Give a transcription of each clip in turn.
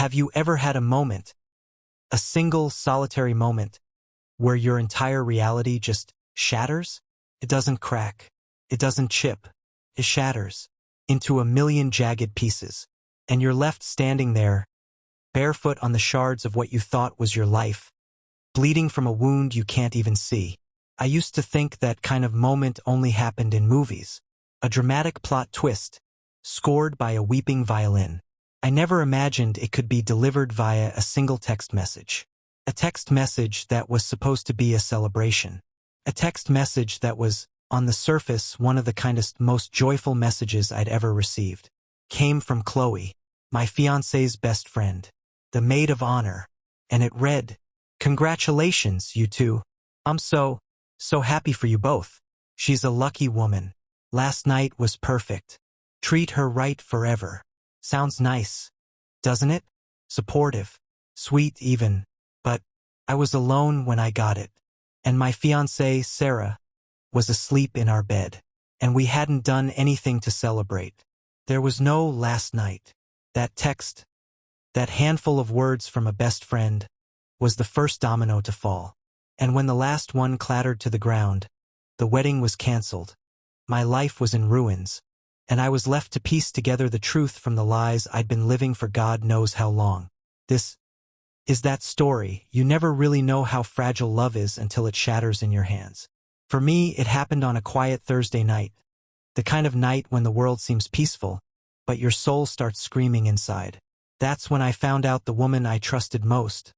Have you ever had a moment, a single solitary moment, where your entire reality just shatters? It doesn't crack. It doesn't chip. It shatters into a million jagged pieces. And you're left standing there, barefoot on the shards of what you thought was your life, bleeding from a wound you can't even see. I used to think that kind of moment only happened in movies. A dramatic plot twist, scored by a weeping violin. I never imagined it could be delivered via a single text message. A text message that was supposed to be a celebration. A text message that was, on the surface, one of the kindest, most joyful messages I'd ever received. Came from Chloe, my fiancé's best friend, the maid of honor, and it read, "Congratulations, you two. I'm so happy for you both. She's a lucky woman. Last night was perfect. Treat her right forever." Sounds nice, doesn't it? Supportive, sweet even, but I was alone when I got it. And my fiancée, Sarah, was asleep in our bed, and we hadn't done anything to celebrate. There was no last night. That text, that handful of words from a best friend, was the first domino to fall. And when the last one clattered to the ground, the wedding was canceled. My life was in ruins, and I was left to piece together the truth from the lies I'd been living for God knows how long. This is that story. You never really know how fragile love is until it shatters in your hands. For me, it happened on a quiet Thursday night. The kind of night when the world seems peaceful, but your soul starts screaming inside. That's when I found out the woman I trusted most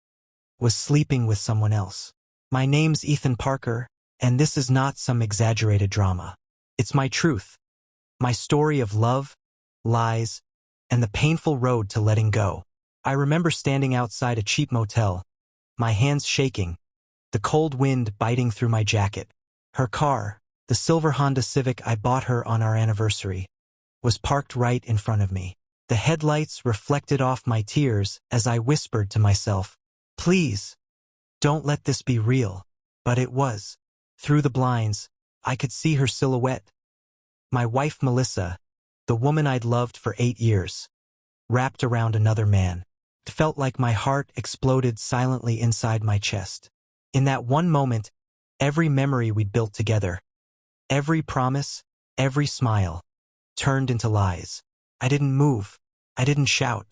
was sleeping with someone else. My name's Ethan Parker, and this is not some exaggerated drama. It's my truth. My story of love, lies, and the painful road to letting go. I remember standing outside a cheap motel, my hands shaking, the cold wind biting through my jacket. Her car, the silver Honda Civic I bought her on our anniversary, was parked right in front of me. The headlights reflected off my tears as I whispered to myself, "Please, don't let this be real." But it was. Through the blinds, I could see her silhouette. My wife Melissa, the woman I'd loved for 8 years, wrapped around another man. It felt like my heart exploded silently inside my chest. In that one moment, every memory we'd built together, every promise, every smile, turned into lies. I didn't move. I didn't shout.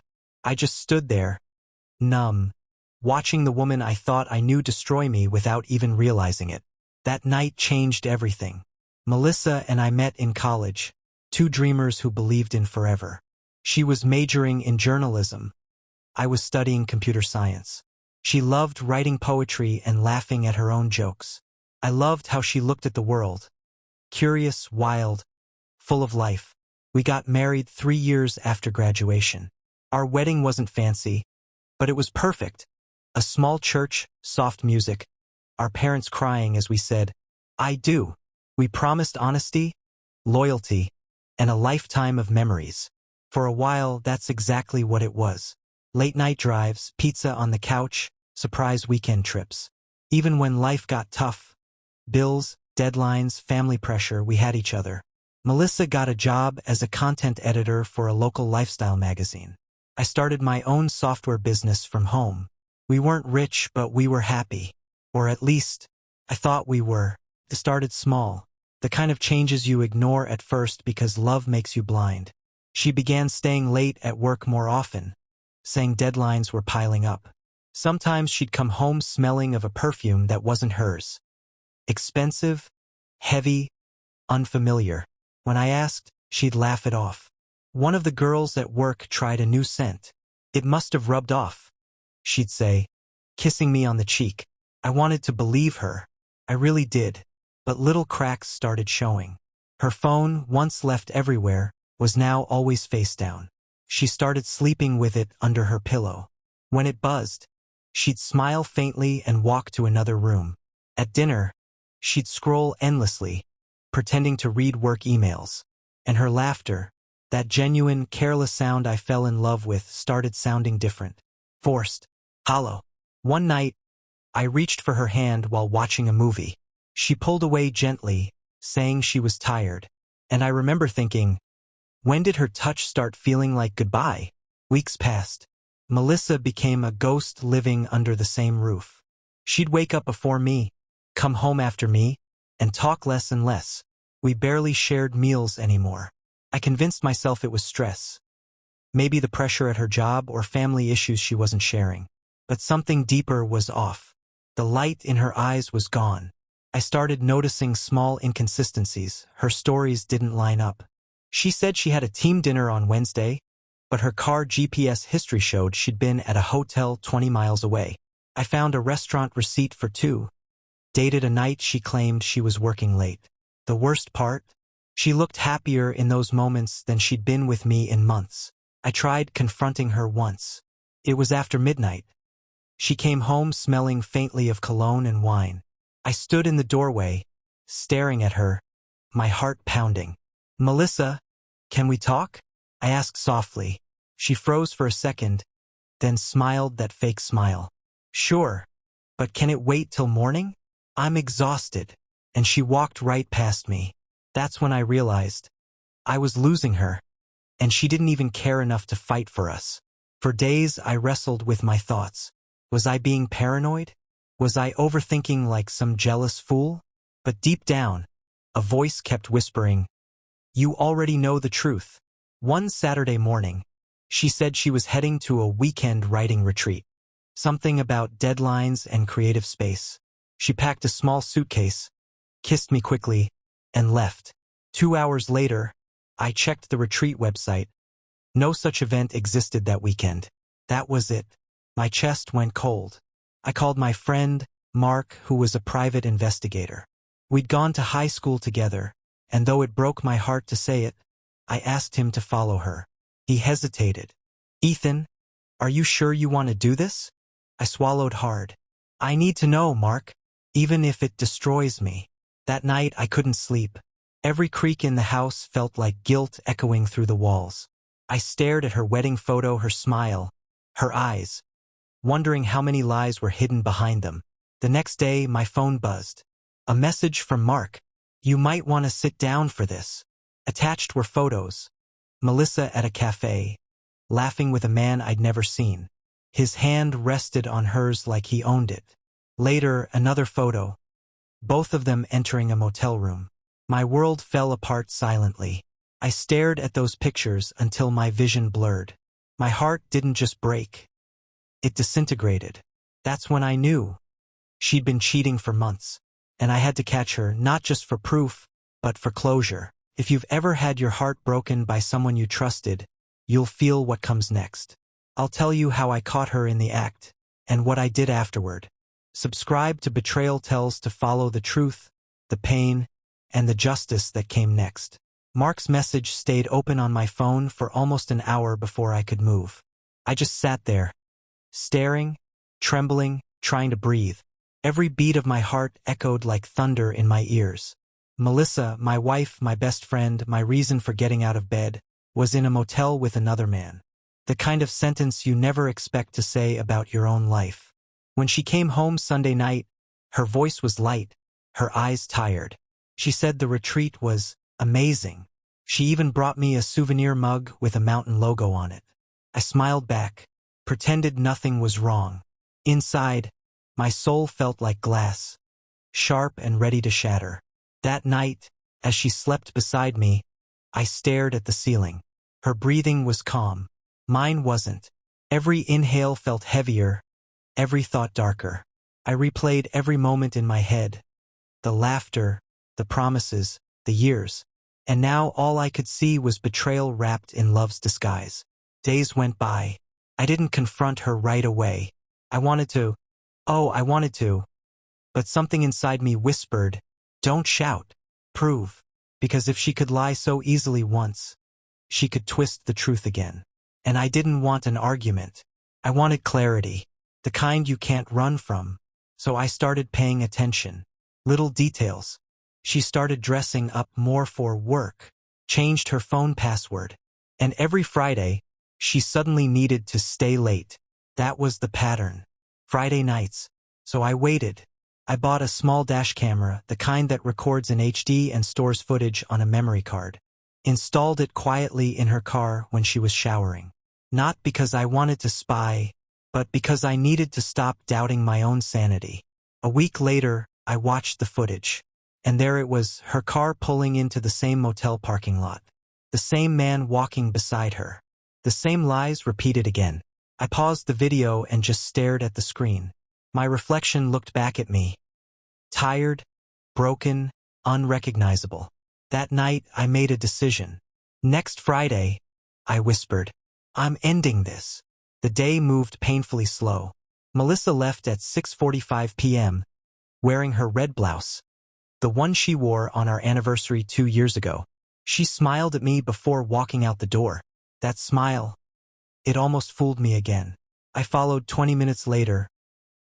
I just stood there, numb, watching the woman I thought I knew destroy me without even realizing it. That night changed everything. Melissa and I met in college, two dreamers who believed in forever. She was majoring in journalism. I was studying computer science. She loved writing poetry and laughing at her own jokes. I loved how she looked at the world. Curious, wild, full of life. We got married 3 years after graduation. Our wedding wasn't fancy, but it was perfect. A small church, soft music, our parents crying as we said, "I do." We promised honesty, loyalty, and a lifetime of memories. For a while, that's exactly what it was. Late-night drives, pizza on the couch, surprise weekend trips. Even when life got tough, bills, deadlines, family pressure, we had each other. Melissa got a job as a content editor for a local lifestyle magazine. I started my own software business from home. We weren't rich, but we were happy. Or at least, I thought we were. It started small, the kind of changes you ignore at first because love makes you blind. She began staying late at work more often, saying deadlines were piling up. Sometimes she'd come home smelling of a perfume that wasn't hers. Expensive, heavy, unfamiliar. When I asked, she'd laugh it off. One of the girls at work tried a new scent. "It must have rubbed off," she'd say, kissing me on the cheek. I wanted to believe her. I really did. But little cracks started showing. Her phone, once left everywhere, was now always face down. She started sleeping with it under her pillow. When it buzzed, she'd smile faintly and walk to another room. At dinner, she'd scroll endlessly, pretending to read work emails. And her laughter, that genuine, careless sound I fell in love with, started sounding different. Forced. Hollow. One night, I reached for her hand while watching a movie. She pulled away gently, saying she was tired. And I remember thinking, when did her touch start feeling like goodbye? Weeks passed. Melissa became a ghost living under the same roof. She'd wake up before me, come home after me, and talk less and less. We barely shared meals anymore. I convinced myself it was stress. Maybe the pressure at her job or family issues she wasn't sharing. But something deeper was off. The light in her eyes was gone. I started noticing small inconsistencies. Her stories didn't line up. She said she had a team dinner on Wednesday, but her car GPS history showed she'd been at a hotel 20 miles away. I found a restaurant receipt for two. Dated a night she claimed she was working late. The worst part? She looked happier in those moments than she'd been with me in months. I tried confronting her once. It was after midnight. She came home smelling faintly of cologne and wine. I stood in the doorway, staring at her, my heart pounding. "Melissa, can we talk?" I asked softly. She froze for a second, then smiled that fake smile. "Sure, but can it wait till morning? I'm exhausted." And she walked right past me. That's when I realized I was losing her, and she didn't even care enough to fight for us. For days I wrestled with my thoughts. Was I being paranoid? Was I overthinking like some jealous fool? But deep down, a voice kept whispering, "You already know the truth." One Saturday morning, she said she was heading to a weekend writing retreat. Something about deadlines and creative space. She packed a small suitcase, kissed me quickly, and left. 2 hours later, I checked the retreat website. No such event existed that weekend. That was it. My chest went cold. I called my friend, Mark, who was a private investigator. We'd gone to high school together, and though it broke my heart to say it, I asked him to follow her. He hesitated. "Ethan, are you sure you want to do this?" I swallowed hard. "I need to know, Mark, even if it destroys me." That night I couldn't sleep. Every creak in the house felt like guilt echoing through the walls. I stared at her wedding photo, her smile, her eyes, wondering how many lies were hidden behind them. The next day, my phone buzzed. A message from Mark. "You might want to sit down for this." Attached were photos. Melissa at a cafe, laughing with a man I'd never seen. His hand rested on hers like he owned it. Later, another photo. Both of them entering a motel room. My world fell apart silently. I stared at those pictures until my vision blurred. My heart didn't just break. It disintegrated. That's when I knew. She'd been cheating for months, and I had to catch her, not just for proof, but for closure. If you've ever had your heart broken by someone you trusted, you'll feel what comes next. I'll tell you how I caught her in the act, and what I did afterward. Subscribe to Betrayal Tells to follow the truth, the pain, and the justice that came next. Mark's message stayed open on my phone for almost an hour before I could move. I just sat there, staring, trembling, trying to breathe. Every beat of my heart echoed like thunder in my ears. Melissa, my wife, my best friend, my reason for getting out of bed, was in a motel with another man. The kind of sentence you never expect to say about your own life. When she came home Sunday night, her voice was light, her eyes tired. She said the retreat was amazing. She even brought me a souvenir mug with a mountain logo on it. I smiled back, pretended nothing was wrong. Inside, my soul felt like glass, sharp and ready to shatter. That night, as she slept beside me, I stared at the ceiling. Her breathing was calm. Mine wasn't. Every inhale felt heavier, every thought darker. I replayed every moment in my head. The laughter, the promises, the years. And now all I could see was betrayal wrapped in love's disguise. Days went by. I didn't confront her right away. I wanted to. But something inside me whispered, "Don't shout. Prove." Because if she could lie so easily once, she could twist the truth again. And I didn't want an argument. I wanted clarity, the kind you can't run from. So I started paying attention. Little details. She started dressing up more for work, changed her phone password. And every Friday, she suddenly needed to stay late. That was the pattern. Friday nights. So I waited. I bought a small dash camera, the kind that records in HD and stores footage on a memory card. Installed it quietly in her car when she was showering. Not because I wanted to spy, but because I needed to stop doubting my own sanity. A week later, I watched the footage. And there it was, her car pulling into the same motel parking lot. The same man walking beside her. The same lies repeated again. I paused the video and just stared at the screen. My reflection looked back at me. Tired, broken, unrecognizable. That night, I made a decision. Next Friday, I whispered, I'm ending this. The day moved painfully slow. Melissa left at 6:45 p.m., wearing her red blouse, the one she wore on our anniversary 2 years ago. She smiled at me before walking out the door. That smile, it almost fooled me again. I followed 20 minutes later,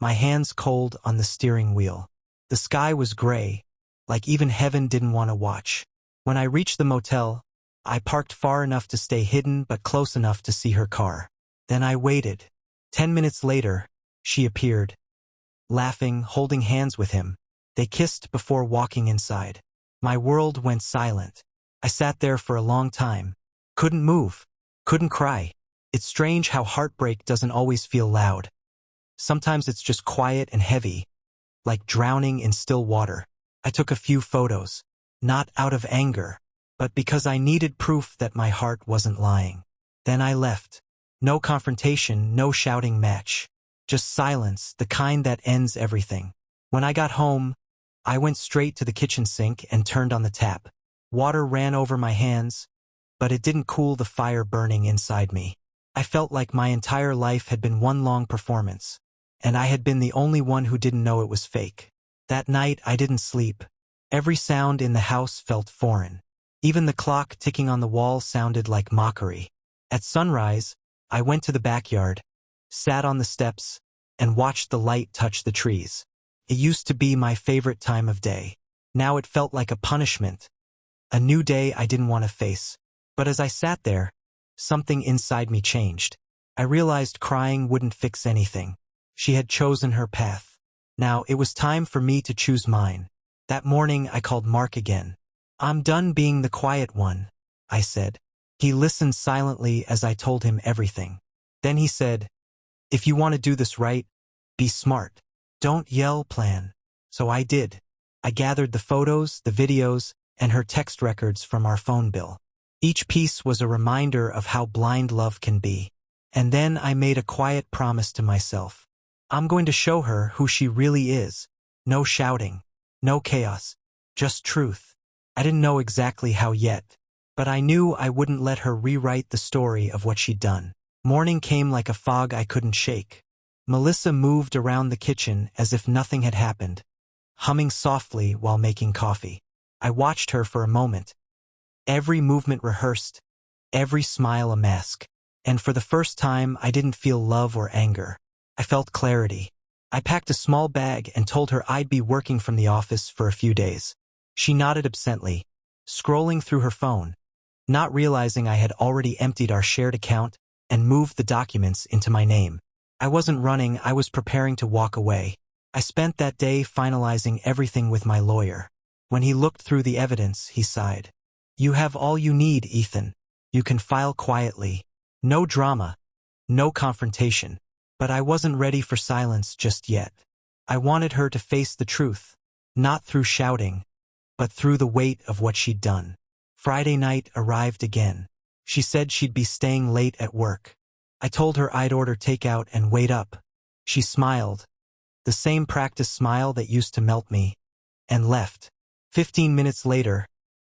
my hands cold on the steering wheel. The sky was gray, like even heaven didn't want to watch. When I reached the motel, I parked far enough to stay hidden but close enough to see her car. Then I waited. 10 minutes later, she appeared, laughing, holding hands with him. They kissed before walking inside. My world went silent. I sat there for a long time. Couldn't move. Couldn't cry. It's strange how heartbreak doesn't always feel loud. Sometimes it's just quiet and heavy, like drowning in still water. I took a few photos, not out of anger, but because I needed proof that my heart wasn't lying. Then I left. No confrontation, no shouting match. Just silence, the kind that ends everything. When I got home, I went straight to the kitchen sink and turned on the tap. Water ran over my hands, but it didn't cool the fire burning inside me. I felt like my entire life had been one long performance, and I had been the only one who didn't know it was fake. That night, I didn't sleep. Every sound in the house felt foreign. Even the clock ticking on the wall sounded like mockery. At sunrise, I went to the backyard, sat on the steps, and watched the light touch the trees. It used to be my favorite time of day. Now it felt like a punishment, a new day I didn't want to face. But as I sat there, something inside me changed. I realized crying wouldn't fix anything. She had chosen her path. Now it was time for me to choose mine. That morning I called Mark again. I'm done being the quiet one, I said. He listened silently as I told him everything. Then he said, if you want to do this right, be smart. Don't yell, plan. So I did. I gathered the photos, the videos, and her text records from our phone bill. Each piece was a reminder of how blind love can be. And then I made a quiet promise to myself. I'm going to show her who she really is. No shouting, no chaos, just truth. I didn't know exactly how yet, but I knew I wouldn't let her rewrite the story of what she'd done. Morning came like a fog I couldn't shake. Melissa moved around the kitchen as if nothing had happened, humming softly while making coffee. I watched her for a moment. Every movement rehearsed, every smile a mask. And for the first time, I didn't feel love or anger. I felt clarity. I packed a small bag and told her I'd be working from the office for a few days. She nodded absently, scrolling through her phone, not realizing I had already emptied our shared account and moved the documents into my name. I wasn't running, I was preparing to walk away. I spent that day finalizing everything with my lawyer. When he looked through the evidence, he sighed. You have all you need, Ethan. You can file quietly. No drama, no confrontation. But I wasn't ready for silence just yet. I wanted her to face the truth, not through shouting, but through the weight of what she'd done. Friday night arrived again. She said she'd be staying late at work. I told her I'd order takeout and wait up. She smiled, the same practice smile that used to melt me, and left. 15 minutes later,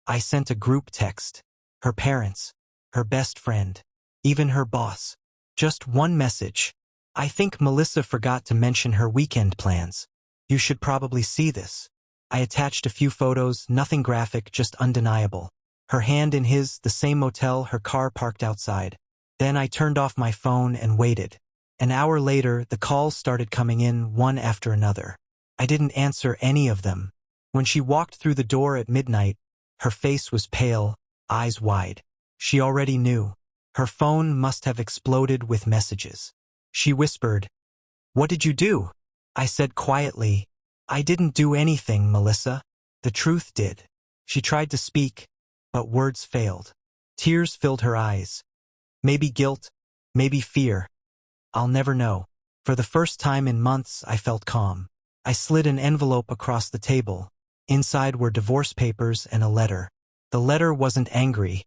I sent a group text. Her parents, her best friend, even her boss. Just one message. I think Melissa forgot to mention her weekend plans. You should probably see this. I attached a few photos, nothing graphic, just undeniable. Her hand in his, the same motel, her car parked outside. Then I turned off my phone and waited. An hour later, the calls started coming in, one after another. I didn't answer any of them. When she walked through the door at midnight, her face was pale, eyes wide. She already knew. Her phone must have exploded with messages. She whispered, "What did you do?" I said quietly, "I didn't do anything, Melissa. The truth did." She tried to speak, but words failed. Tears filled her eyes. Maybe guilt, Maybe fear. I'll never know. For the first time in months, I felt calm. I slid an envelope across the table. Inside were divorce papers and a letter. The letter wasn't angry.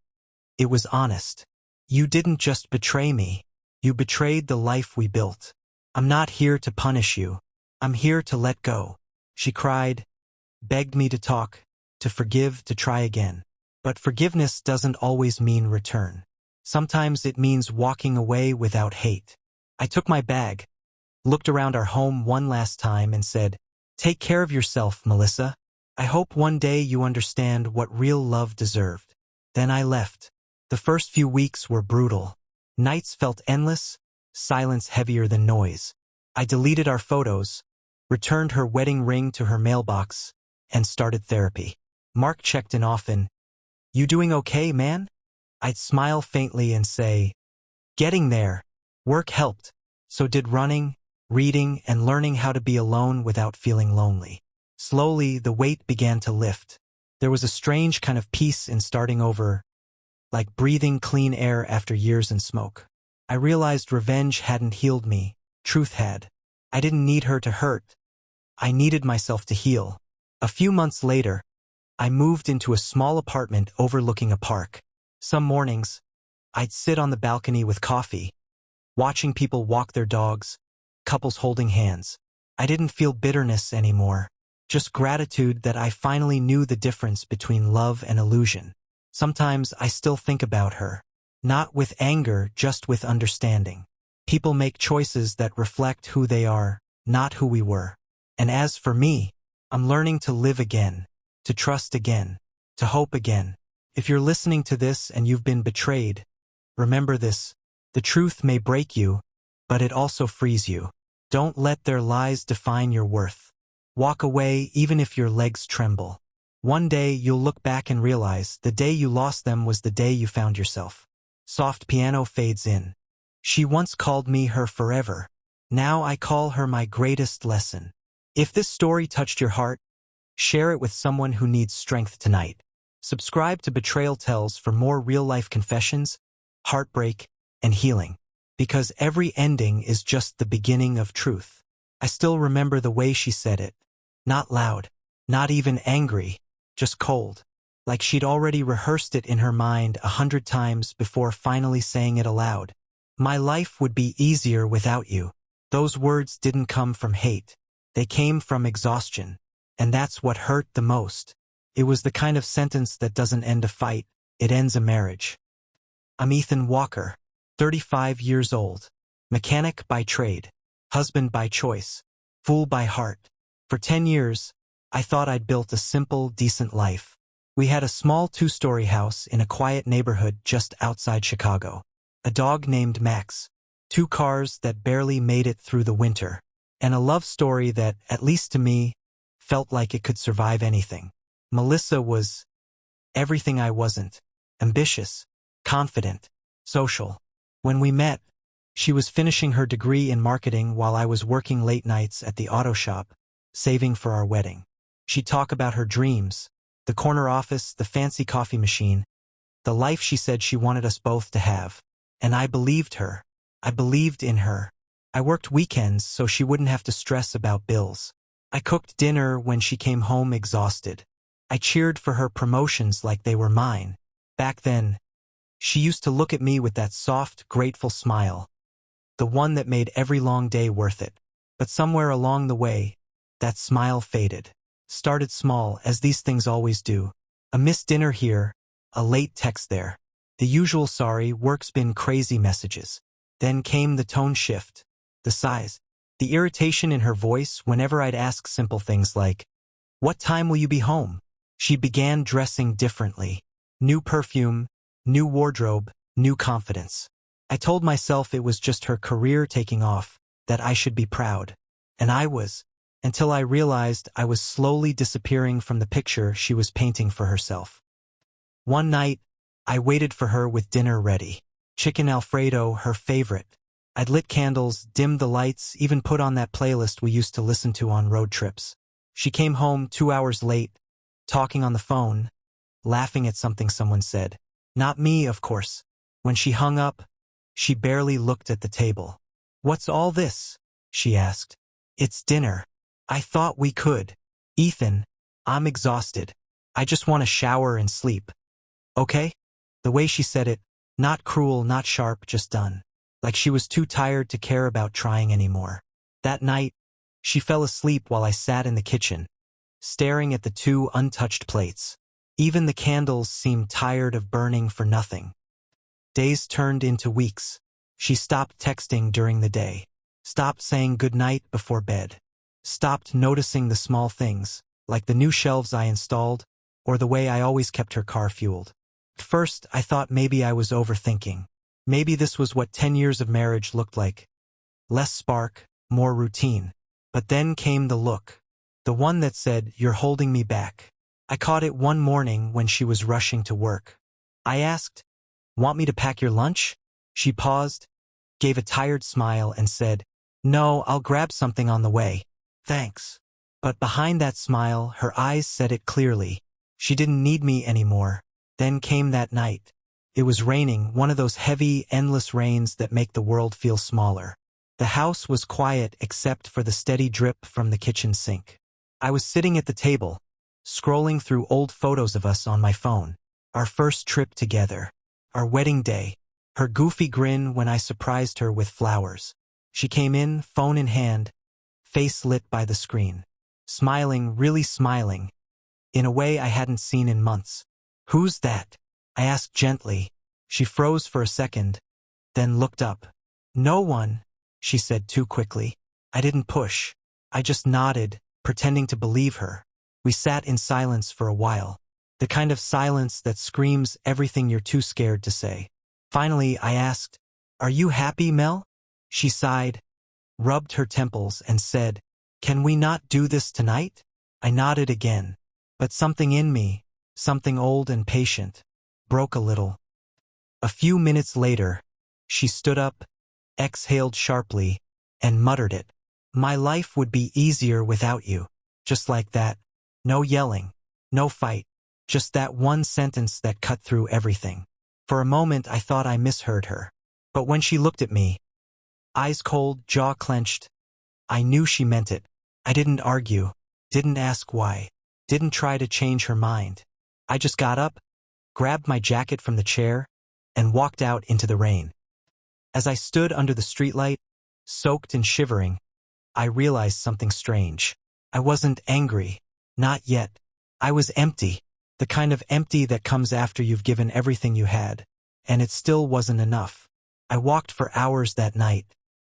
It was honest. You didn't just betray me. You betrayed the life we built. I'm not here to punish you. I'm here to let go. She cried, begged me to talk, to forgive, to try again. But forgiveness doesn't always mean return. Sometimes it means walking away without hate. I took my bag, looked around our home one last time and said, "Take care of yourself, Melissa. I hope one day you understand what real love deserved." Then I left. The first few weeks were brutal. Nights felt endless, silence heavier than noise. I deleted our photos, returned her wedding ring to her mailbox, and started therapy. Mark checked in often. "You doing okay, man?" I'd smile faintly and say, "Getting there." Work helped. So did running, reading, and learning how to be alone without feeling lonely. Slowly, the weight began to lift. There was a strange kind of peace in starting over, like breathing clean air after years in smoke. I realized revenge hadn't healed me. Truth had. I didn't need her to hurt. I needed myself to heal. A few months later, I moved into a small apartment overlooking a park. Some mornings, I'd sit on the balcony with coffee, watching people walk their dogs, couples holding hands. I didn't feel bitterness anymore, just gratitude that I finally knew the difference between love and illusion. Sometimes I still think about her, not with anger, just with understanding. People make choices that reflect who they are, not who we were. And as for me, I'm learning to live again, to trust again, to hope again. If you're listening to this and you've been betrayed, remember this: the truth may break you, but it also frees you. Don't let their lies define your worth. Walk away even if your legs tremble. One day you'll look back and realize the day you lost them was the day you found yourself. Soft piano fades in. She once called me her forever. Now I call her my greatest lesson. If this story touched your heart, share it with someone who needs strength tonight. Subscribe to Betrayal Tells for more real-life confessions, heartbreak, and healing. Because every ending is just the beginning of truth. I still remember the way she said it. Not loud, not even angry, just cold. Like she'd already rehearsed it in her mind 100 times before finally saying it aloud. "My life would be easier without you." Those words didn't come from hate. They came from exhaustion. And that's what hurt the most. It was the kind of sentence that doesn't end a fight, it ends a marriage. I'm Ethan Walker, 35 years old, mechanic by trade, husband by choice, fool by heart. For 10 years, I thought I'd built a simple, decent life. We had a small 2-story house in a quiet neighborhood just outside Chicago. A dog named Max, 2 cars that barely made it through the winter, and a love story that, at least to me, felt like it could survive anything. Melissa was everything I wasn't: ambitious, confident, social. When we met, she was finishing her degree in marketing while I was working late nights at the auto shop, saving for our wedding. She'd talk about her dreams, the corner office, the fancy coffee machine, the life she said she wanted us both to have. And I believed her. I believed in her. I worked weekends so she wouldn't have to stress about bills. I cooked dinner when she came home exhausted. I cheered for her promotions like they were mine. Back then, she used to look at me with that soft, grateful smile, the one that made every long day worth it. But somewhere along the way, that smile faded. Started small, as these things always do. A missed dinner here, a late text there. The usual "sorry, work's been crazy" messages. Then came the tone shift, the sighs, the irritation in her voice whenever I'd ask simple things like, "What time will you be home?" She began dressing differently. New perfume, new wardrobe, new confidence. I told myself it was just her career taking off, that I should be proud. And I was, until I realized I was slowly disappearing from the picture she was painting for herself. One night, I waited for her with dinner ready. Chicken Alfredo, her favorite. I'd lit candles, dimmed the lights, even put on that playlist we used to listen to on road trips. She came home 2 hours late, talking on the phone, laughing at something someone said. Not me, of course. When she hung up, She barely looked at the table. "What's all this?" she asked. "It's dinner. I thought we could." "Ethan, I'm exhausted. I just want to shower and sleep. Okay?" The way she said it, not cruel, not sharp, just done. Like she was too tired to care about trying anymore. That night, she fell asleep while I sat in the kitchen, staring at the 2 untouched plates. Even the candles seemed tired of burning for nothing. Days turned into weeks. She stopped texting during the day, stopped saying goodnight before bed, stopped noticing the small things, like the new shelves I installed, or the way I always kept her car fueled. At first, I thought maybe I was overthinking. Maybe this was what 10 years of marriage looked like. Less spark, more routine. But then came the look. The one that said, "You're holding me back." I caught it one morning when she was rushing to work. I asked, "Want me to pack your lunch?" She paused, gave a tired smile, and said, "No, I'll grab something on the way. Thanks." But behind that smile, her eyes said it clearly. She didn't need me anymore. Then came that night. It was raining, one of those heavy, endless rains that make the world feel smaller. The house was quiet except for the steady drip from the kitchen sink. I was sitting at the table, scrolling through old photos of us on my phone. Our first trip together. Our wedding day. Her goofy grin when I surprised her with flowers. She came in, phone in hand, face lit by the screen. Smiling, really smiling, in a way I hadn't seen in months. "Who's that?" I asked gently. She froze for a second, then looked up. "No one," she said too quickly. I didn't push. I just nodded, pretending to believe her. We sat in silence for a while. The kind of silence that screams everything you're too scared to say. Finally, I asked, "Are you happy, Mel?" She sighed, rubbed her temples, and said, "Can we not do this tonight?" I nodded again. But something in me, something old and patient, broke a little. A few minutes later, she stood up, exhaled sharply, and muttered it. "My life would be easier without you." Just like that. No yelling, no fight, just that one sentence that cut through everything. For a moment I thought I misheard her. But when she looked at me, eyes cold, jaw clenched, I knew she meant it. I didn't argue, didn't ask why, didn't try to change her mind. I just got up, grabbed my jacket from the chair, and walked out into the rain. As I stood under the streetlight, soaked and shivering, I realized something strange. I wasn't angry. Not yet. I was empty. The kind of empty that comes after you've given everything you had. And it still wasn't enough. I walked for hours that night.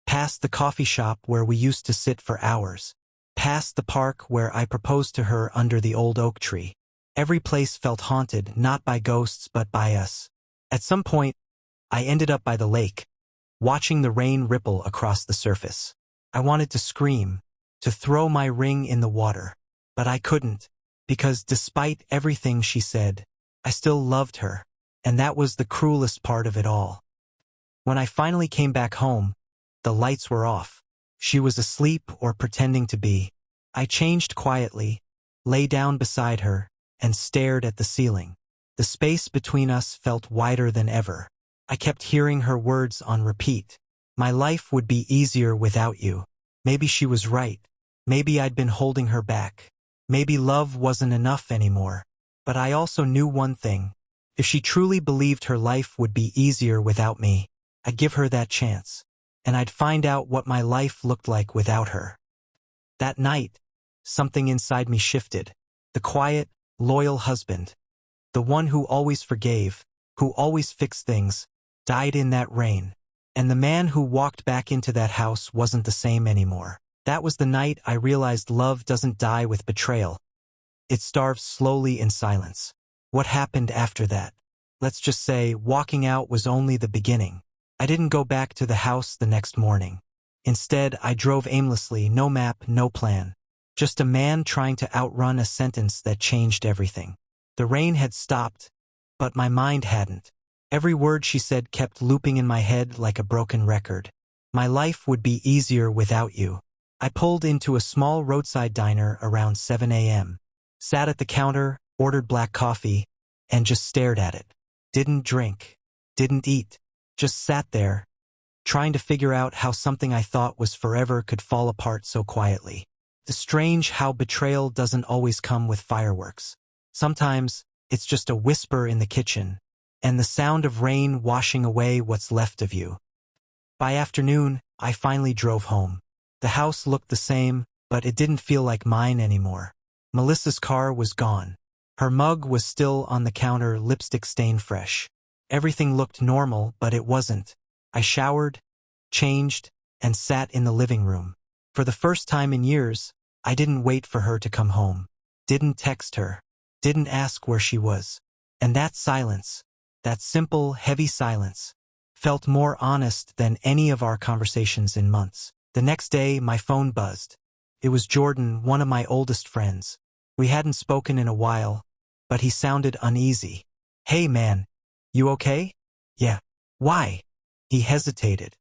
Past the coffee shop where we used to sit for hours. Past the park where I proposed to her under the old oak tree. Every place felt haunted, not by ghosts but by us. At some point, I ended up by the lake, watching the rain ripple across the surface. I wanted to scream, to throw my ring in the water. But I couldn't, because despite everything she said, I still loved her, and that was the cruelest part of it all. When I finally came back home, the lights were off. She was asleep or pretending to be. I changed quietly, lay down beside her, and stared at the ceiling. The space between us felt wider than ever. I kept hearing her words on repeat. My life would be easier without you. Maybe she was right. Maybe I'd been holding her back. Maybe love wasn't enough anymore. But I also knew one thing. If she truly believed her life would be easier without me, I'd give her that chance. And I'd find out what my life looked like without her. That night, something inside me shifted. The quiet, loyal husband, the one who always forgave, who always fixed things, died in that rain. And the man who walked back into that house wasn't the same anymore. That was the night I realized love doesn't die with betrayal. It starves slowly in silence. What happened after that? Let's just say walking out was only the beginning. I didn't go back to the house the next morning. Instead, I drove aimlessly, no map, no plan. Just a man trying to outrun a sentence that changed everything. The rain had stopped, but my mind hadn't. Every word she said kept looping in my head like a broken record. My life would be easier without you. I pulled into a small roadside diner around 7 a.m. Sat at the counter, ordered black coffee, and just stared at it. Didn't drink. Didn't eat. Just sat there, trying to figure out how something I thought was forever could fall apart so quietly. It's strange how betrayal doesn't always come with fireworks. Sometimes, it's just a whisper in the kitchen, and the sound of rain washing away what's left of you. By afternoon, I finally drove home. The house looked the same, but it didn't feel like mine anymore. Melissa's car was gone. Her mug was still on the counter, lipstick stain fresh. Everything looked normal, but it wasn't. I showered, changed, and sat in the living room. For the first time in years, I didn't wait for her to come home. Didn't text her. Didn't ask where she was. And that silence, that simple, heavy silence, felt more honest than any of our conversations in months. The next day, my phone buzzed. It was Jordan, one of my oldest friends. We hadn't spoken in a while, but he sounded uneasy. "Hey man, you okay?" "Yeah." "Why?" He hesitated.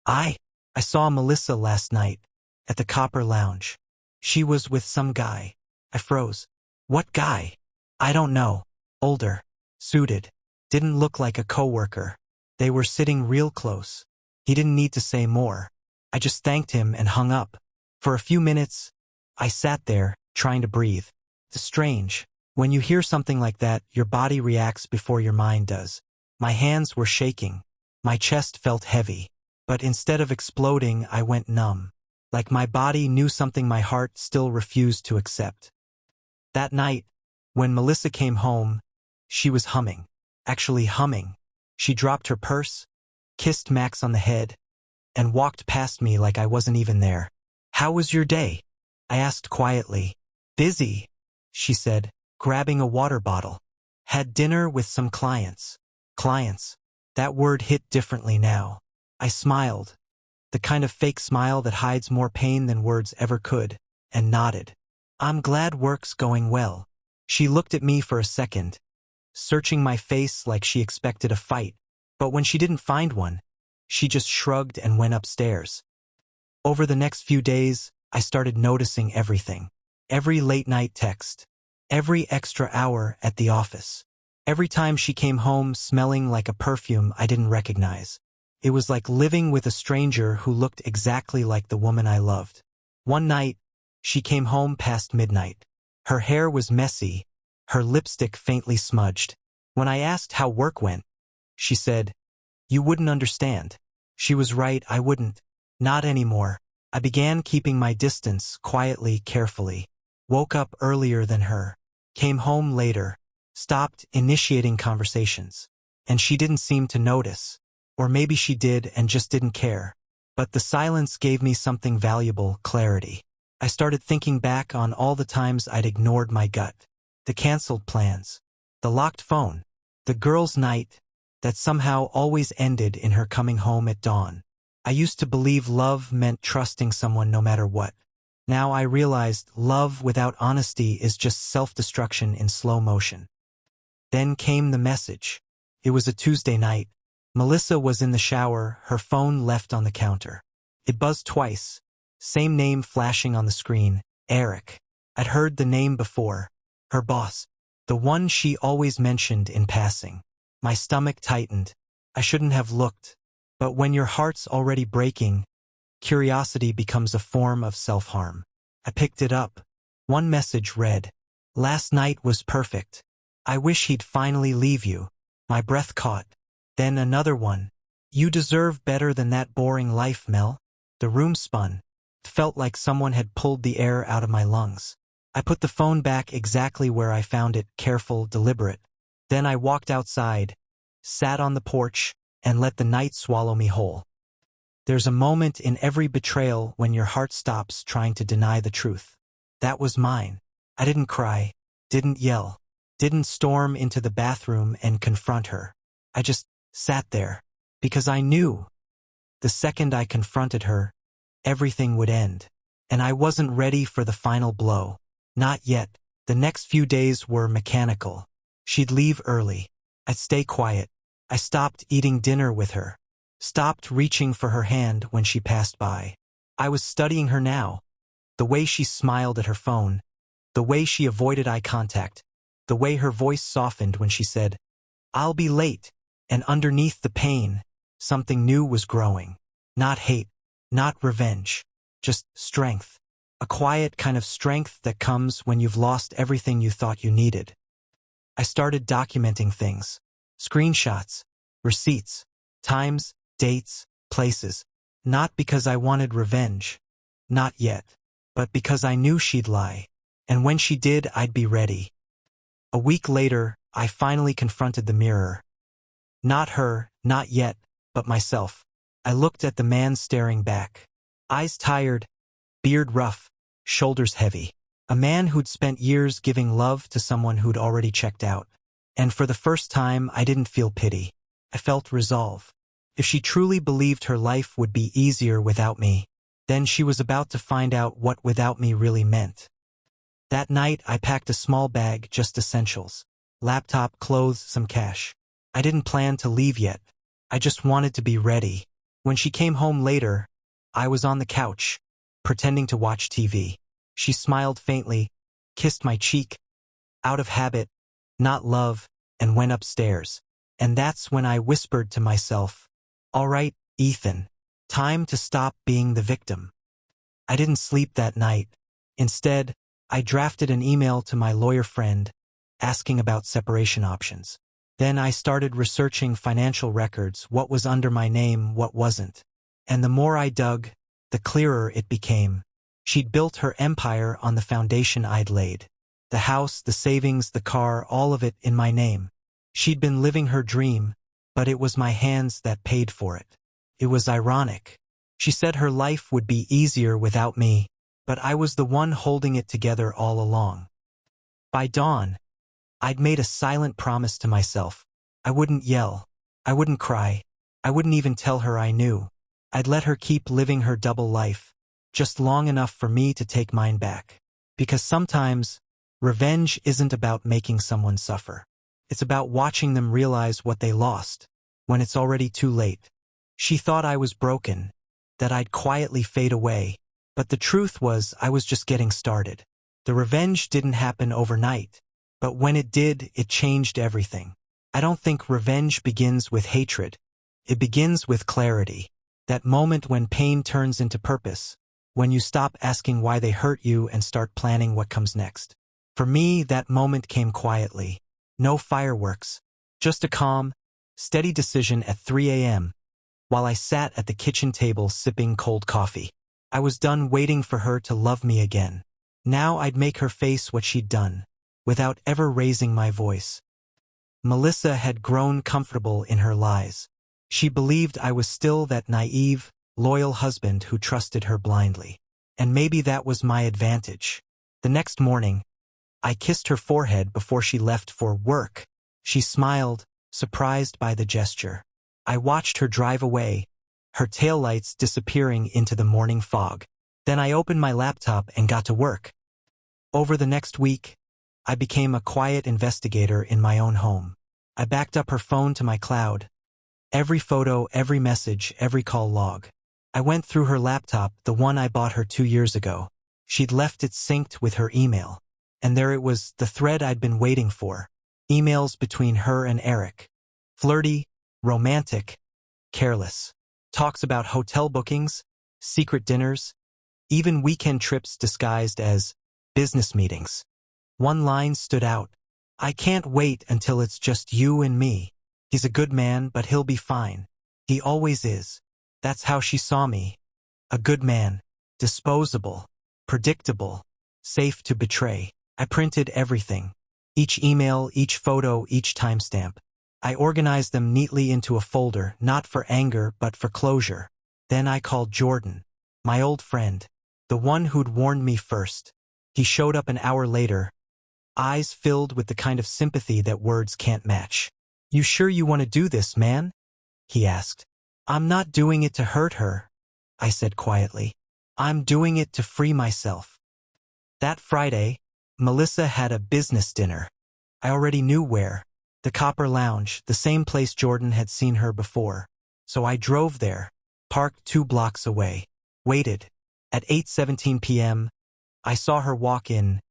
I saw Melissa last night, at the Copper Lounge. She was with some guy." I froze. "What guy?" "I don't know. Older. Suited. Didn't look like a coworker. They were sitting real close." He didn't need to say more. I just thanked him and hung up. For a few minutes, I sat there, trying to breathe. It's strange. When you hear something like that, your body reacts before your mind does. My hands were shaking. My chest felt heavy. But instead of exploding, I went numb. Like my body knew something my heart still refused to accept. That night, when Melissa came home, she was humming. Actually humming. She dropped her purse, kissed Max on the head, and walked past me like I wasn't even there. "How was your day?" I asked quietly. "Busy," she said, grabbing a water bottle. "Had dinner with some clients." Clients. That word hit differently now. I smiled, the kind of fake smile that hides more pain than words ever could, and nodded. "I'm glad work's going well." She looked at me for a second, searching my face like she expected a fight, but when she didn't find one, she just shrugged and went upstairs. Over the next few days, I started noticing everything. Every late-night text. Every extra hour at the office. Every time she came home smelling like a perfume I didn't recognize. It was like living with a stranger who looked exactly like the woman I loved. One night, she came home past midnight. Her hair was messy, her lipstick faintly smudged. When I asked how work went, she said, "You wouldn't understand." She was right, I wouldn't. Not anymore. I began keeping my distance, quietly, carefully. Woke up earlier than her. Came home later. Stopped initiating conversations. And she didn't seem to notice. Or maybe she did and just didn't care. But the silence gave me something valuable, clarity. I started thinking back on all the times I'd ignored my gut. The canceled plans. The locked phone. The girls' night that somehow always ended in her coming home at dawn. I used to believe love meant trusting someone no matter what. Now I realized love without honesty is just self-destruction in slow motion. Then came the message. It was a Tuesday night. Melissa was in the shower, her phone left on the counter. It buzzed twice. Same name flashing on the screen, Eric. I'd heard the name before. Her boss. The one she always mentioned in passing. My stomach tightened. I shouldn't have looked. But when your heart's already breaking, curiosity becomes a form of self-harm. I picked it up. One message read, "Last night was perfect. I wish he'd finally leave you." My breath caught. Then another one. "You deserve better than that boring life, Mel." The room spun. It felt like someone had pulled the air out of my lungs. I put the phone back exactly where I found it, careful, deliberate. Then I walked outside, sat on the porch, and let the night swallow me whole. There's a moment in every betrayal when your heart stops trying to deny the truth. That was mine. I didn't cry, didn't yell, didn't storm into the bathroom and confront her. I just sat there, because I knew the second I confronted her, everything would end. And I wasn't ready for the final blow. Not yet. The next few days were mechanical. She'd leave early. I'd stay quiet. I stopped eating dinner with her. Stopped reaching for her hand when she passed by. I was studying her now. The way she smiled at her phone. The way she avoided eye contact. The way her voice softened when she said, "I'll be late." And underneath the pain, something new was growing. Not hate, not revenge. Just strength. A quiet kind of strength that comes when you've lost everything you thought you needed. I started documenting things. Screenshots, receipts, times, dates, places. Not because I wanted revenge. Not yet. But because I knew she'd lie. And when she did, I'd be ready. A week later, I finally confronted the mirror. Not her, not yet, but myself. I looked at the man staring back. Eyes tired, beard rough, shoulders heavy. A man who'd spent years giving love to someone who'd already checked out. And for the first time, I didn't feel pity. I felt resolve. If she truly believed her life would be easier without me, then she was about to find out what without me really meant. That night, I packed a small bag, just essentials. Laptop, clothes, some cash. I didn't plan to leave yet. I just wanted to be ready. When she came home later, I was on the couch, pretending to watch TV. She smiled faintly, kissed my cheek, out of habit, not love, and went upstairs. And that's when I whispered to myself, "All right, Ethan, time to stop being the victim." I didn't sleep that night. Instead, I drafted an email to my lawyer friend, asking about separation options. Then I started researching financial records, what was under my name, what wasn't. And the more I dug, the clearer it became. She'd built her empire on the foundation I'd laid. The house, the savings, the car, all of it in my name. She'd been living her dream, but it was my hands that paid for it. It was ironic. She said her life would be easier without me, but I was the one holding it together all along. By dawn, I'd made a silent promise to myself. I wouldn't yell. I wouldn't cry. I wouldn't even tell her I knew. I'd let her keep living her double life, just long enough for me to take mine back. Because sometimes, revenge isn't about making someone suffer. It's about watching them realize what they lost, when it's already too late. She thought I was broken, that I'd quietly fade away, but the truth was I was just getting started. The revenge didn't happen overnight, but when it did, it changed everything. I don't think revenge begins with hatred. It begins with clarity. That moment when pain turns into purpose, when you stop asking why they hurt you and start planning what comes next. For me, that moment came quietly. No fireworks, just a calm, steady decision at 3 a.m. while I sat at the kitchen table sipping cold coffee. I was done waiting for her to love me again. Now I'd make her face what she'd done, without ever raising my voice. Melissa had grown comfortable in her lies. She believed I was still that naive, loyal husband who trusted her blindly. And maybe that was my advantage. The next morning, I kissed her forehead before she left for work. She smiled, surprised by the gesture. I watched her drive away, her taillights disappearing into the morning fog. Then I opened my laptop and got to work. Over the next week, I became a quiet investigator in my own home. I backed up her phone to my cloud. Every photo, every message, every call log. I went through her laptop, the one I bought her 2 years ago. She'd left it synced with her email. And there it was, the thread I'd been waiting for. Emails between her and Eric. Flirty, romantic, careless. Talks about hotel bookings, secret dinners, even weekend trips disguised as business meetings. One line stood out. "I can't wait until it's just you and me. He's a good man, but he'll be fine. He always is." That's how she saw me. A good man. Disposable. Predictable. Safe to betray. I printed everything. Each email, each photo, each timestamp. I organized them neatly into a folder, not for anger, but for closure. Then I called Jordan, my old friend, the one who'd warned me first. He showed up an hour later, eyes filled with the kind of sympathy that words can't match. "You sure you want to do this, man?" he asked. "I'm not doing it to hurt her," I said quietly. "I'm doing it to free myself." That Friday, Melissa had a business dinner. I already knew where. The Copper Lounge, the same place Jordan had seen her before. So I drove there, parked 2 blocks away, waited. At 8:17 p.m., I saw her walk in.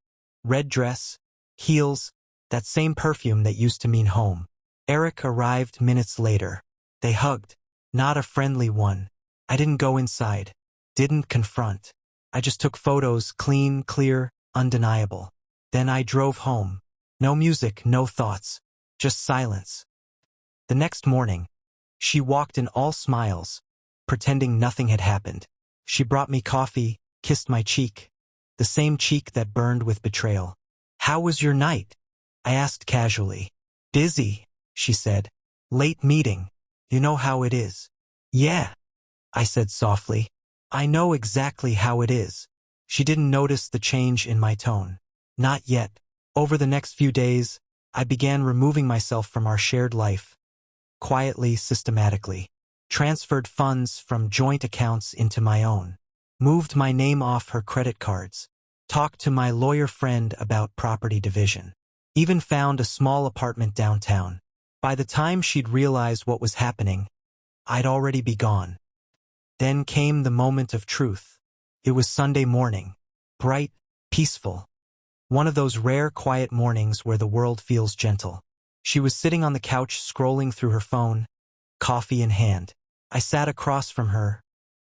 Red dress, heels, that same perfume that used to mean home. Eric arrived minutes later. They hugged. Not a friendly one. I didn't go inside. Didn't confront. I just took photos, clean, clear, undeniable. Then I drove home. No music, no thoughts. Just silence. The next morning, she walked in all smiles, pretending nothing had happened. She brought me coffee, kissed my cheek, the same cheek that burned with betrayal. "How was your night?" I asked casually. "Busy," she said. "Late meeting. You know how it is." "Yeah," I said softly. "I know exactly how it is." She didn't notice the change in my tone. Not yet. Over the next few days, I began removing myself from our shared life. Quietly, systematically. Transferred funds from joint accounts into my own. Moved my name off her credit cards. Talked to my lawyer friend about property division. Even found a small apartment downtown. By the time she'd realize what was happening, I'd already be gone. Then came the moment of truth. It was Sunday morning. Bright, peaceful. One of those rare quiet mornings where the world feels gentle. She was sitting on the couch scrolling through her phone, coffee in hand. I sat across from her,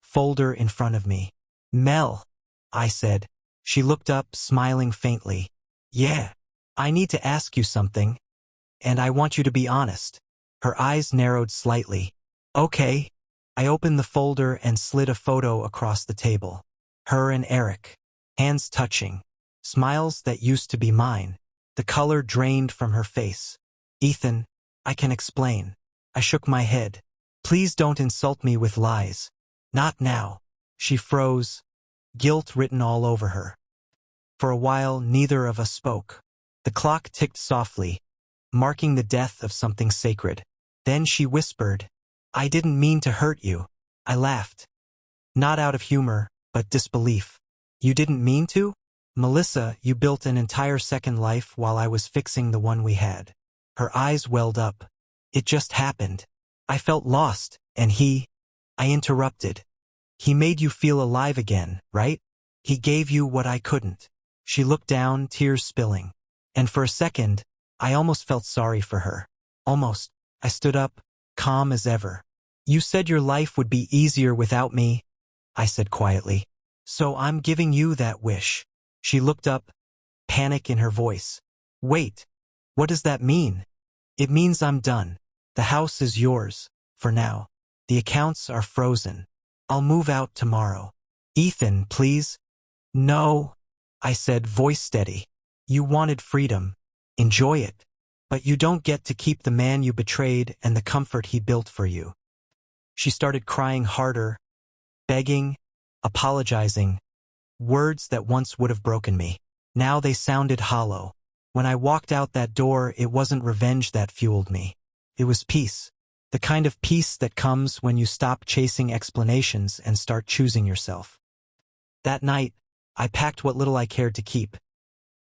folder in front of me. "Mel," I said. She looked up, smiling faintly. "Yeah, I need to ask you something, and I want you to be honest." Her eyes narrowed slightly. "Okay." I opened the folder and slid a photo across the table. Her and Eric, hands touching. Smiles that used to be mine. The color drained from her face. "Ethan, I can explain." I shook my head. "Please don't insult me with lies." "Not now." She froze, guilt written all over her. For a while, neither of us spoke. The clock ticked softly, marking the death of something sacred. Then she whispered, "I didn't mean to hurt you." I laughed. Not out of humor, but disbelief. "You didn't mean to?" "Melissa, you built an entire second life while I was fixing the one we had." Her eyes welled up. "It just happened. I felt lost, and I interrupted. "He made you feel alive again, right? He gave you what I couldn't." She looked down, tears spilling. And for a second, I almost felt sorry for her. Almost. I stood up, calm as ever. "You said your life would be easier without me," I said quietly. "So I'm giving you that wish." She looked up, panic in her voice. "Wait, what does that mean?" "It means I'm done. The house is yours, for now. The accounts are frozen. I'll move out tomorrow." "Ethan, please." "No," I said, voice steady. "You wanted freedom. Enjoy it. But you don't get to keep the man you betrayed and the comfort he built for you." She started crying harder, begging, apologizing. Words that once would have broken me. Now they sounded hollow. When I walked out that door, it wasn't revenge that fueled me. It was peace. The kind of peace that comes when you stop chasing explanations and start choosing yourself. That night, I packed what little I cared to keep.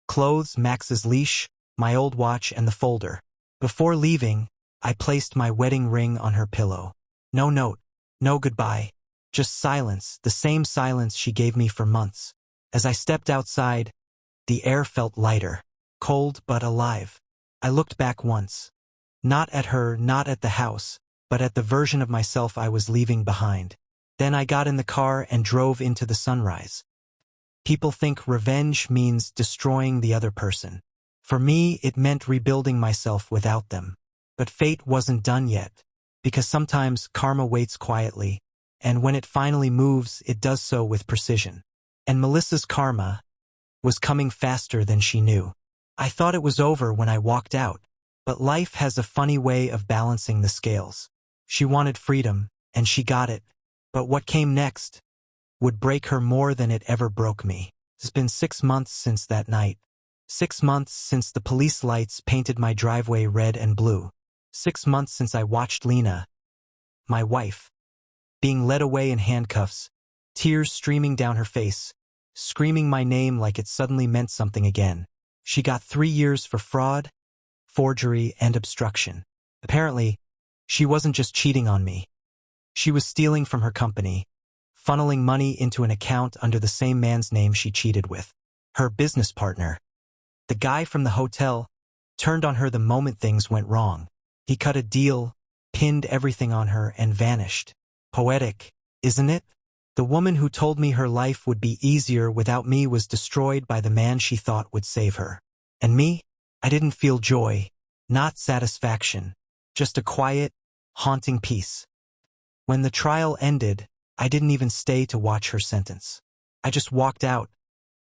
Clothes, Max's leash, my old watch, and the folder. Before leaving, I placed my wedding ring on her pillow. No note, no goodbye. Just silence, the same silence she gave me for months. As I stepped outside, the air felt lighter, cold but alive. I looked back once. Not at her, not at the house, but at the version of myself I was leaving behind. Then I got in the car and drove into the sunrise. People think revenge means destroying the other person. For me, it meant rebuilding myself without them. But fate wasn't done yet, because sometimes karma waits quietly, and when it finally moves, it does so with precision. And Melissa's karma was coming faster than she knew. I thought it was over when I walked out, but life has a funny way of balancing the scales. She wanted freedom, and she got it, but what came next would break her more than it ever broke me. It's been 6 months since that night. 6 months since the police lights painted my driveway red and blue. 6 months since I watched Lena, my wife, being led away in handcuffs, tears streaming down her face, screaming my name like it suddenly meant something again. She got 3 years for fraud, forgery, and obstruction. Apparently, she wasn't just cheating on me. She was stealing from her company, funneling money into an account under the same man's name she cheated with. Her business partner, the guy from the hotel, turned on her the moment things went wrong. He cut a deal, pinned everything on her, and vanished. Poetic, isn't it? The woman who told me her life would be easier without me was destroyed by the man she thought would save her. And me? I didn't feel joy, not satisfaction, just a quiet, haunting peace. When the trial ended, I didn't even stay to watch her sentence. I just walked out,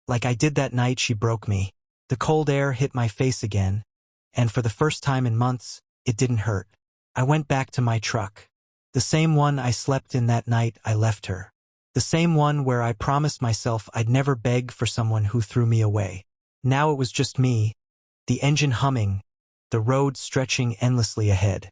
like I did that night she broke me. The cold air hit my face again, and for the first time in months, it didn't hurt. I went back to my truck. The same one I slept in that night I left her. The same one where I promised myself I'd never beg for someone who threw me away. Now it was just me, the engine humming, the road stretching endlessly ahead.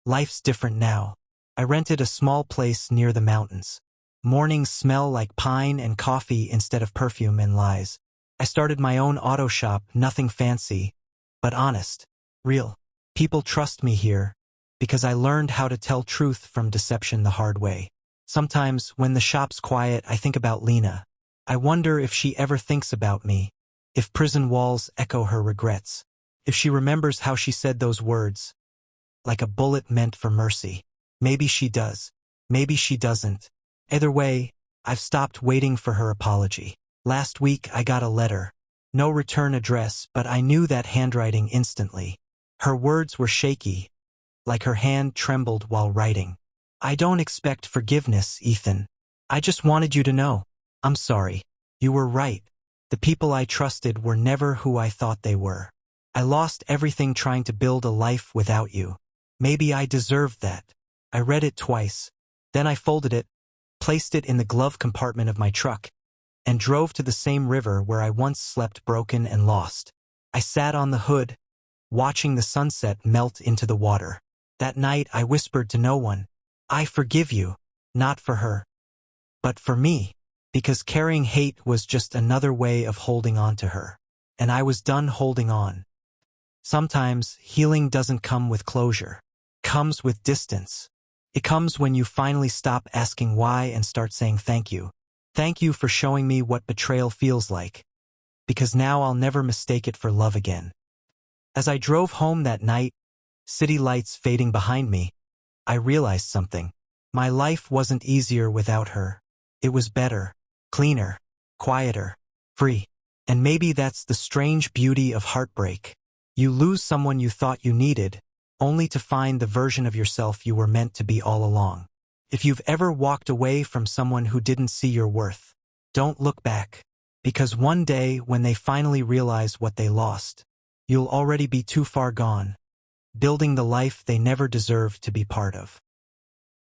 Life's different now. I rented a small place near the mountains. Mornings smell like pine and coffee instead of perfume and lies. I started my own auto shop, nothing fancy, but honest, real. People trust me here because I learned how to tell truth from deception the hard way. Sometimes, when the shop's quiet, I think about Lena. I wonder if she ever thinks about me, if prison walls echo her regrets, if she remembers how she said those words, like a bullet meant for mercy. Maybe she does. Maybe she doesn't. Either way, I've stopped waiting for her apology. Last week, I got a letter. No return address, but I knew that handwriting instantly. Her words were shaky, like her hand trembled while writing. I don't expect forgiveness, Ethan. I just wanted you to know. I'm sorry. You were right. The people I trusted were never who I thought they were. I lost everything trying to build a life without you. Maybe I deserved that. I read it twice. Then I folded it, placed it in the glove compartment of my truck, and drove to the same river where I once slept broken and lost. I sat on the hood, watching the sunset melt into the water. That night I whispered to no one, I forgive you, not for her, but for me, because carrying hate was just another way of holding on to her. And I was done holding on. Sometimes healing doesn't come with closure. It comes with distance. It comes when you finally stop asking why and start saying thank you. Thank you for showing me what betrayal feels like, because now I'll never mistake it for love again. As I drove home that night, city lights fading behind me, I realized something. My life wasn't easier without her. It was better, cleaner, quieter, free. And maybe that's the strange beauty of heartbreak. You lose someone you thought you needed, only to find the version of yourself you were meant to be all along. If you've ever walked away from someone who didn't see your worth, don't look back, because one day when they finally realize what they lost, you'll already be too far gone, building the life they never deserved to be part of.